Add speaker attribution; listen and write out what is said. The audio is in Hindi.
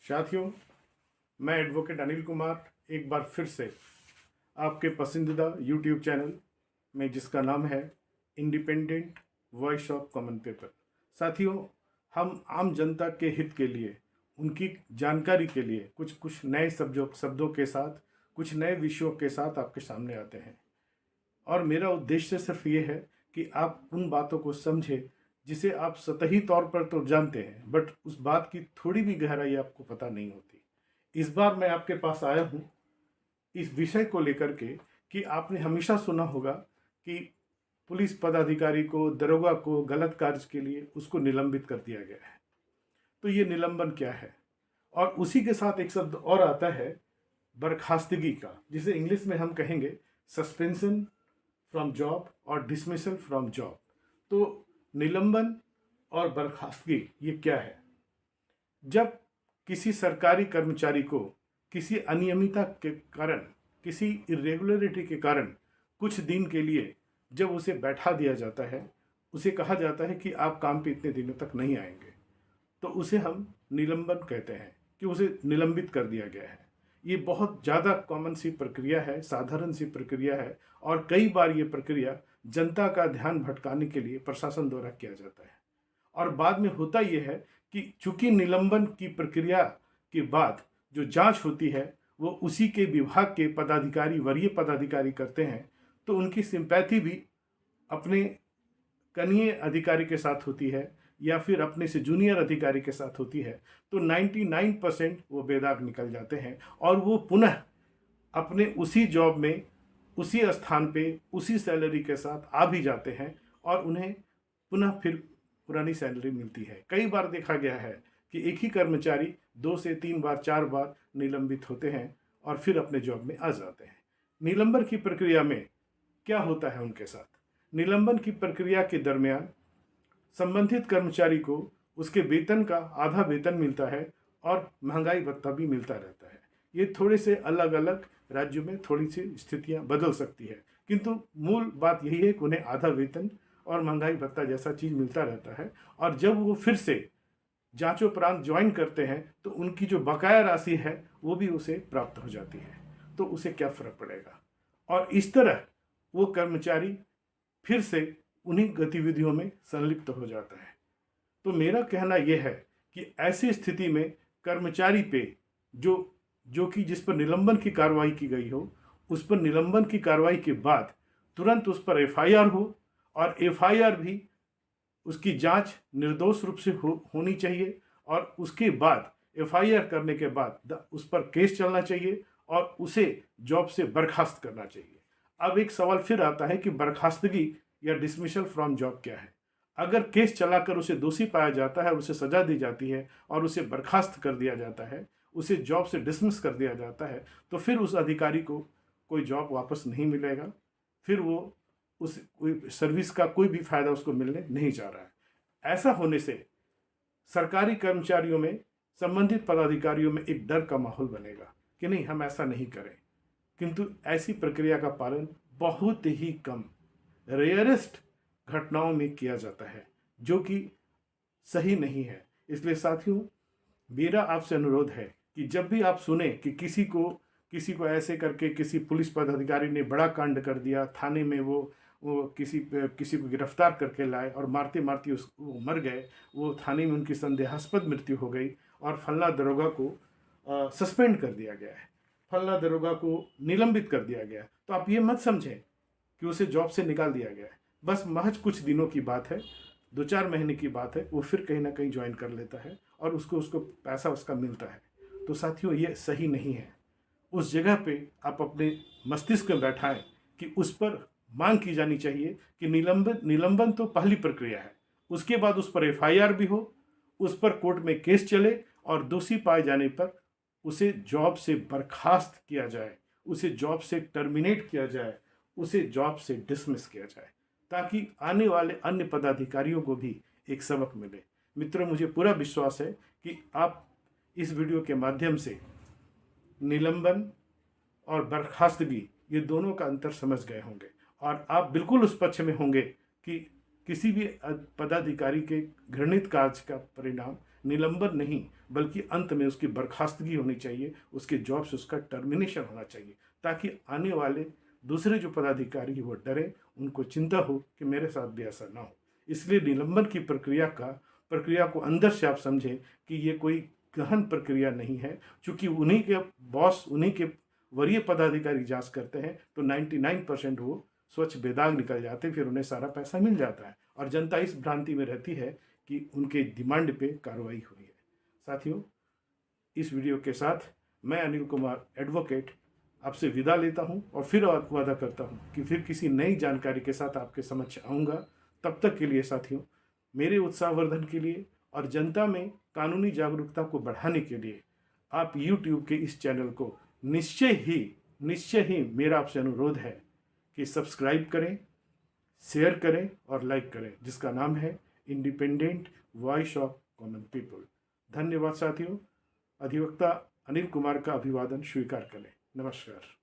Speaker 1: साथियों, मैं एडवोकेट अनिल कुमार एक बार फिर से आपके पसंदीदा यूट्यूब चैनल में, जिसका नाम है independent voice of common people. साथियों, हम आम जनता के हित के लिए, उनकी जानकारी के लिए कुछ नए शब्दों के साथ, कुछ नए विषयों के साथ आपके सामने आते हैं। और मेरा उद्देश्य सिर्फ ये है कि आप उन बातों को समझें जिसे आप सतही तौर पर तो जानते हैं, बट उस बात की थोड़ी भी गहराई आपको पता नहीं होती। इस बार मैं आपके पास आया हूँ इस विषय को लेकर के कि आपने हमेशा सुना होगा कि पुलिस पदाधिकारी को, दरोगा को गलत कार्य के लिए उसको निलंबित कर दिया गया है। तो ये निलंबन क्या है? और उसी के साथ एक शब्द और आता है बर्खास्तगी का, जिसे इंग्लिश में हम कहेंगे सस्पेंशन फ्रॉम जॉब और डिसमिसल फ्रॉम जॉब। तो निलंबन और बर्खास्तगी ये क्या है? जब किसी सरकारी कर्मचारी को किसी अनियमितता के कारण, किसी इरेगुलरिटी के कारण कुछ दिन के लिए जब उसे बैठा दिया जाता है, उसे कहा जाता है कि आप काम पे इतने दिनों तक नहीं आएंगे, तो उसे हम निलंबन कहते हैं कि उसे निलंबित कर दिया गया है। ये बहुत ज़्यादा कॉमन सी प्रक्रिया है, साधारण सी प्रक्रिया है, और कई बार ये प्रक्रिया जनता का ध्यान भटकाने के लिए प्रशासन द्वारा किया जाता है। और बाद में होता यह है कि चूंकि निलंबन की प्रक्रिया के बाद जो जांच होती है वो उसी के विभाग के पदाधिकारी, वरीय पदाधिकारी करते हैं, तो उनकी सिंपैथी भी अपने कनीय अधिकारी के साथ होती है या फिर अपने से जूनियर अधिकारी के साथ होती है। तो 99% वो बेदाग निकल जाते हैं और वो पुनः अपने उसी जॉब में, उसी स्थान पे, उसी सैलरी के साथ आ भी जाते हैं और उन्हें पुनः फिर पुरानी सैलरी मिलती है। कई बार देखा गया है कि एक ही कर्मचारी 2 से 3 बार, 4 बार निलंबित होते हैं और फिर अपने जॉब में आ जाते हैं। निलंबन की प्रक्रिया में क्या होता है उनके साथ? निलंबन की प्रक्रिया के दरमियान संबंधित कर्मचारी को उसके वेतन का आधा वेतन मिलता है और महंगाई भत्ता भी मिलता रहता है। ये थोड़े से अलग अलग राज्यों में थोड़ी सी स्थितियां बदल सकती है, किंतु मूल बात यही है कि उन्हें आधा वेतन और महंगाई भत्ता जैसा चीज़ मिलता रहता है। और जब वो फिर से जांचोपरांत ज्वाइन करते हैं तो उनकी जो बकाया राशि है वो भी उसे प्राप्त हो जाती है। तो उसे क्या फ़र्क पड़ेगा? और इस तरह वो कर्मचारी फिर से उन्हीं गतिविधियों में संलिप्त हो जाता है। तो मेरा कहना यह है कि ऐसी स्थिति में कर्मचारी पे जो कि जिस पर निलंबन की कार्रवाई की गई हो, उस पर निलंबन की कार्रवाई के बाद तुरंत उस पर एफआईआर हो, और एफआईआर भी उसकी जांच निर्दोष रूप से होनी चाहिए, और उसके बाद एफआईआर करने के बाद उस पर केस चलना चाहिए और उसे जॉब से बर्खास्त करना चाहिए। अब एक सवाल फिर आता है कि बर्खास्तगी या डिसमिसल फ्रॉम जॉब क्या है? अगर केस चलाकर उसे दोषी पाया जाता है, उसे सजा दी जाती है और उसे बर्खास्त कर दिया जाता है, उसे जॉब से डिसमिस कर दिया जाता है, तो फिर उस अधिकारी को कोई जॉब वापस नहीं मिलेगा, फिर वो उस सर्विस का कोई भी फायदा उसको मिलने नहीं जा रहा है। ऐसा होने से सरकारी कर्मचारियों में, संबंधित पदाधिकारियों में एक डर का माहौल बनेगा कि नहीं, हम ऐसा नहीं करें। किंतु ऐसी प्रक्रिया का पालन बहुत ही कम, रेयरेस्ट घटनाओं में किया जाता है, जो कि सही नहीं है। इसलिए साथियों, मेरा आपसे अनुरोध है कि जब भी आप सुने कि किसी को ऐसे करके किसी पुलिस पदाधिकारी ने बड़ा कांड कर दिया, थाने में वो किसी को गिरफ्तार करके लाए और मारते मारते वो मर गए, वो थाने में उनकी संदेहास्पद मृत्यु हो गई और फल्ला दरोगा को सस्पेंड कर दिया गया है, फल्ला दरोगा को निलंबित कर दिया गया, तो आप ये मत समझें कि उसे जॉब से निकाल दिया गया है। बस महज कुछ दिनों की बात है, 2-4 महीने की बात है, वो फिर कहीं ना कहीं ज्वाइन कर लेता है और उसको पैसा उसका मिलता है। तो साथियों, ये सही नहीं है। उस जगह पे आप अपने मस्तिष्क में बैठाएं कि उस पर मांग की जानी चाहिए कि निलंबन तो पहली प्रक्रिया है, उसके बाद उस पर एफआईआर भी हो, उस पर कोर्ट में केस चले और दोषी पाए जाने पर उसे जॉब से बर्खास्त किया जाए, उसे जॉब से टर्मिनेट किया जाए, उसे जॉब से डिसमिस किया जाए, ताकि आने वाले अन्य पदाधिकारियों को भी एक सबक मिले। मित्रों, मुझे पूरा विश्वास है कि आप इस वीडियो के माध्यम से निलंबन और बर्खास्तगी ये दोनों का अंतर समझ गए होंगे और आप बिल्कुल उस पक्ष में होंगे कि किसी भी पदाधिकारी के घृणित कार्य का परिणाम निलंबन नहीं बल्कि अंत में उसकी बर्खास्तगी होनी चाहिए, उसके जॉब से उसका टर्मिनेशन होना चाहिए, ताकि आने वाले दूसरे जो पदाधिकारी वो डरे, उनको चिंता हो कि मेरे साथ भी ऐसा ना हो। इसलिए निलंबन की प्रक्रिया को अंदर से आप समझें कि ये कोई गहन प्रक्रिया नहीं है। चूंकि उन्हीं के बॉस, उन्हीं के वरीय पदाधिकारी जांच करते हैं तो 99% वो स्वच्छ बेदाग निकल जाते, फिर उन्हें सारा पैसा मिल जाता है और जनता इस भ्रांति में रहती है कि उनके डिमांड पे कार्रवाई हुई है। साथियों, इस वीडियो के साथ मैं अनिल कुमार एडवोकेट आपसे विदा लेता हूं और फिर वादा करता हूं कि फिर किसी नई जानकारी के साथ आपके समक्ष आऊँगा। तब तक के लिए साथियों, मेरे उत्साहवर्धन के लिए और जनता में कानूनी जागरूकता को बढ़ाने के लिए आप YouTube के इस चैनल को निश्चय ही मेरा आपसे अनुरोध है कि सब्सक्राइब करें, शेयर करें और लाइक करें, जिसका नाम है independent voice of common people. धन्यवाद साथियों। अधिवक्ता अनिल कुमार का अभिवादन स्वीकार करें। नमस्कार।